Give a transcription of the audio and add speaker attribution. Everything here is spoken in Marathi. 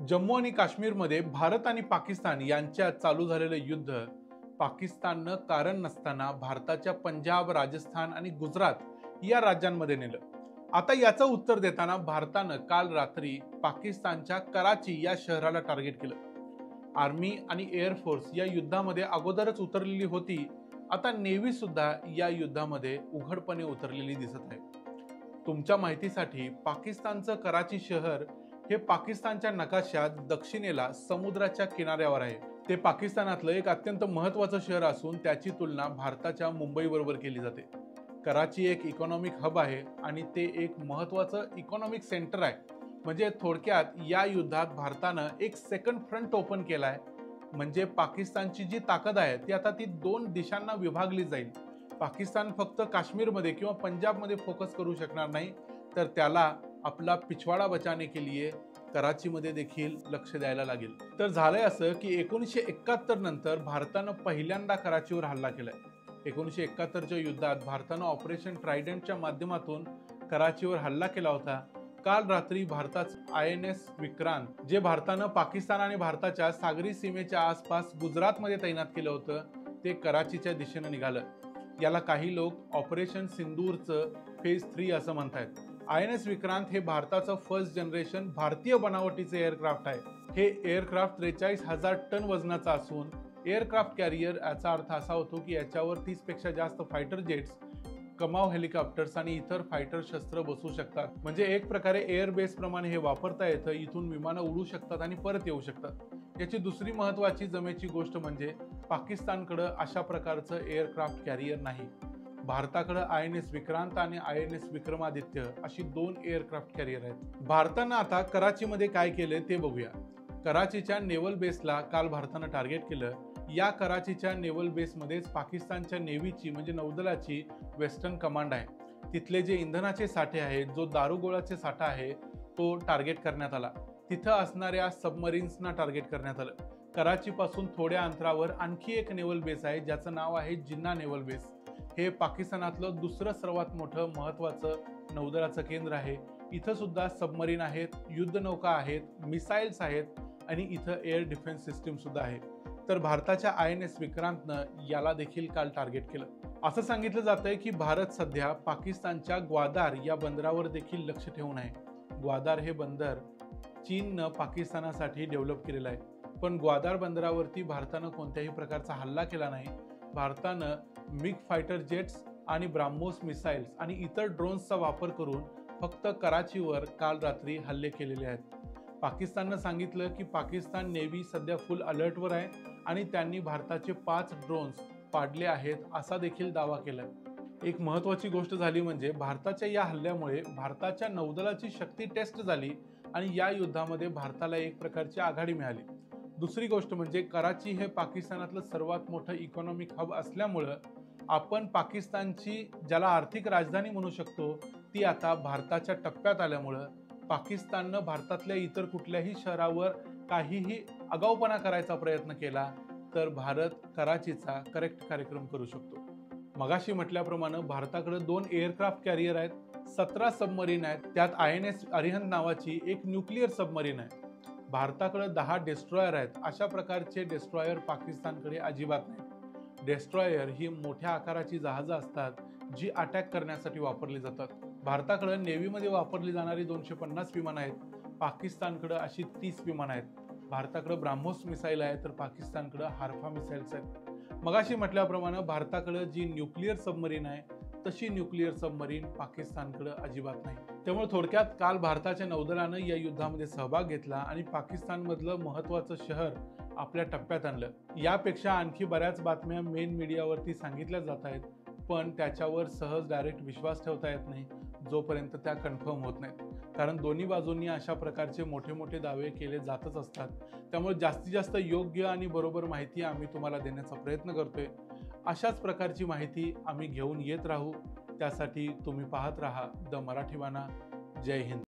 Speaker 1: जम्मू आणि काश्मीरमध्ये भारत आणि पाकिस्तान यांच्यात चालू झालेलं युद्ध पाकिस्ताननं कारण नसताना भारताच्या पंजाब, राजस्थान आणि गुजरात या राज्यांमध्ये नेलं. आता याचं उत्तर देताना भारतानं काल रात्री पाकिस्तानच्या कराची या शहराला टार्गेट केलं. आर्मी आणि एअरफोर्स या युद्धामध्ये अगोदरच उतरलेली होती. आता नेव्ही सुद्धा या युद्धामध्ये उघडपणे उतरलेली दिसत आहे. तुमच्या माहितीसाठी पाकिस्तानचं कराची शहर हे पाकिस्तानच्या नकाशात दक्षिणेला समुद्राच्या किनाऱ्यावर आहे. ते पाकिस्तानातलं एक अत्यंत महत्त्वाचं शहर असून त्याची तुलना भारताच्या मुंबई बरोबर केली जाते. कराची एक इकॉनॉमिक हब आहे आणि ते एक महत्त्वाचं इकॉनॉमिक सेंटर आहे. म्हणजे थोडक्यात या युद्धात भारतानं एक सेकंड फ्रंट ओपन केलाय. म्हणजे पाकिस्तानची जी ताकद आहे ती आता दोन दिशांना विभागली जाईल. पाकिस्तान फक्त काश्मीरमध्ये किंवा पंजाबमध्ये फोकस करू शकणार नाही, तर त्याला आपला पिछवाडा बचाने के लिए कराचीमध्ये देखील लक्ष द्यायला लागेल. तर झालंय असं की 1971 नंतर भारतानं पहिल्यांदा कराचीवर हल्ला केलाय. 1971च्या युद्धात भारतानं ऑपरेशन ट्रायडंटच्या माध्यमातून कराचीवर हल्ला केला होता. काल रात्री भारताचं INS विक्रांत, जे भारतानं पाकिस्तान आणि भारताच्या सागरी सीमेच्या आसपास गुजरातमध्ये तैनात केलं होतं, ते कराचीच्या दिशेनं निघालं. याला काही लोक ऑपरेशन सिंदूरचं फेज 3 असं म्हणतात. INS विक्रांत हे भारताचं फर्स्ट जनरेशन भारतीय बनावटीचे एअरक्राफ्ट आहे. हे एअरक्राफ्ट 43,000 टन वजनाचा असून एअरक्राफ्ट कॅरियर याचा अर्थ असा होतो की याच्यावर 30 पेक्षा जास्त फायटर जेट्स, कमाव हेलिकॉप्टर्स आणि इतर फायटर शस्त्र बसू शकतात. म्हणजे एक प्रकारे एअरबेस प्रमाणे हे वापरता येतं. इथून विमानं उडू शकतात आणि परत येऊ शकतात. याची दुसरी महत्त्वाची जमेची गोष्ट म्हणजे पाकिस्तानकडं अशा प्रकारचं एअरक्राफ्ट कॅरियर नाही. भारताकडे INS विक्रांत आणि INS विक्रमादित्य अशी 2 एअरक्राफ्ट कॅरियर आहेत. भारतानं आता कराचीमध्ये काय केलं ते बघूया. कराचीच्या नेव्हल बेसला काल भारतानं टार्गेट केलं. या कराचीच्या नेव्हल बेसमध्येच पाकिस्तानच्या नेव्हीची म्हणजे नौदलाची वेस्टर्न कमांड आहे. तिथले जे इंधनाचे साठे आहेत, जो दारुगोळाचे साठा आहे, तो टार्गेट करण्यात आला. तिथं असणाऱ्या सबमरीन्सना टार्गेट करण्यात आलं. कराचीपासून थोड्या अंतरावर आणखी एक नेव्हल बेस आहे ज्याचं नाव आहे जिन्ना नेव्हल बेस. हे पाकिस्तानातलं दुसरं सर्वात मोठं महत्त्वाचं नौदलाचं केंद्र आहे. इथं सुद्धा सबमरीन आहेत, युद्धनौका आहेत, मिसाईल्स आहेत आणि इथं एअर डिफेन्स सिस्टीम सुद्धा आहे. तर भारताच्या INS विक्रांतनं याला देखील काल टार्गेट केलं. असं सांगितलं जातंय की भारत सध्या पाकिस्तानच्या ग्वादार या बंदरावर देखील लक्ष ठेवून आहे. ग्वादार हे बंदर चीननं पाकिस्तानासाठी डेव्हलप केलेलं आहे. पण ग्वादार बंदरावरती भारतानं कोणत्याही प्रकारचा हल्ला केला नाही. भारतानं मिग फायटर जेट्स आणि ब्राह्मोस मिसाईल्स आणि इतर ड्रोन्सचा वापर करून फक्त कराचीवर काल रात्री हल्ले केलेले आहेत. पाकिस्ताननं सांगितलं की पाकिस्तान नेव्ही सध्या फुल अलर्टवर आहे आणि त्यांनी भारताचे 5 ड्रोन्स पाडले आहेत असा देखील दावा केलाय. एक महत्त्वाची गोष्ट झाली म्हणजे भारताच्या या हल्ल्यामुळे भारताच्या नौदलाची शक्ती टेस्ट झाली आणि या युद्धामध्ये भारताला एक प्रकारची आघाडी मिळाली. दुसरी गोष्ट म्हणजे कराची हे पाकिस्तानातलं सर्वात मोठं इकॉनॉमिक हब असल्यामुळं आपण पाकिस्तानची ज्याला आर्थिक राजधानी म्हणू शकतो ती आता भारताच्या टप्प्यात आल्यामुळं पाकिस्ताननं भारतातल्या इतर कुठल्याही शहरावर काहीही आगाऊपणा करायचा प्रयत्न केला तर भारत कराचीचा करेक्ट कार्यक्रम करू शकतो. मगाशी म्हटल्याप्रमाणे भारताकडे 2 एअरक्राफ्ट कॅरियर आहेत, 17 सबमरीन आहेत. त्यात INS अरिहंत नावाची एक न्यूक्लिअर सबमरीन आहे. भारताकडे 10 डेस्ट्रॉयर आहेत. अशा प्रकारचे डेस्ट्रॉयर पाकिस्तानकडे अजिबात नाही. डेस्ट्रॉयर ही मोठ्या आकाराची जहाजं असतात जी अटॅक करण्यासाठी वापरली जातात. भारताकडे नेव्हीमध्ये वापरली जाणारी 250 विमानं आहेत. पाकिस्तानकडे अशी 30 विमानं आहेत. भारताकडे ब्राह्मोस मिसाईल आहे तर पाकिस्तानकडे हार्फा मिसाईल्स आहेत. मगाशी म्हटल्याप्रमाणे भारताकडे जी न्यूक्लिअर सबमरीन आहे तशी न्यूक्लिअर सबमरीन पाकिस्तानकडे अजिबात नाही. त्यामुळे थोडक्यात काल भारताच्या नौदलानं या युद्धामध्ये सहभाग घेतला आणि पाकिस्तानमधलं महत्त्वाचं शहर आपल्या टप्प्यात आणलं. यापेक्षा आणखी बऱ्याच बातम्या मेन मीडियावरती सांगितल्या जात आहेत, पण त्याच्यावर सहज डायरेक्ट विश्वास ठेवता येत नाही जोपर्यंत त्या कन्फर्म होत नाहीत. कारण दोन्ही बाजूंनी अशा प्रकारचे मोठे मोठे दावे केले जातच असतात. त्यामुळे जास्तीत जास्त योग्य आणि बरोबर माहिती आम्ही तुम्हाला देण्याचा प्रयत्न करतोय. अशाच प्रकारची माहिती आम्ही घेऊन येत राहू. त्यासाठी तुम्ही पाहत राहा द मराठीवाना. जय हिंद.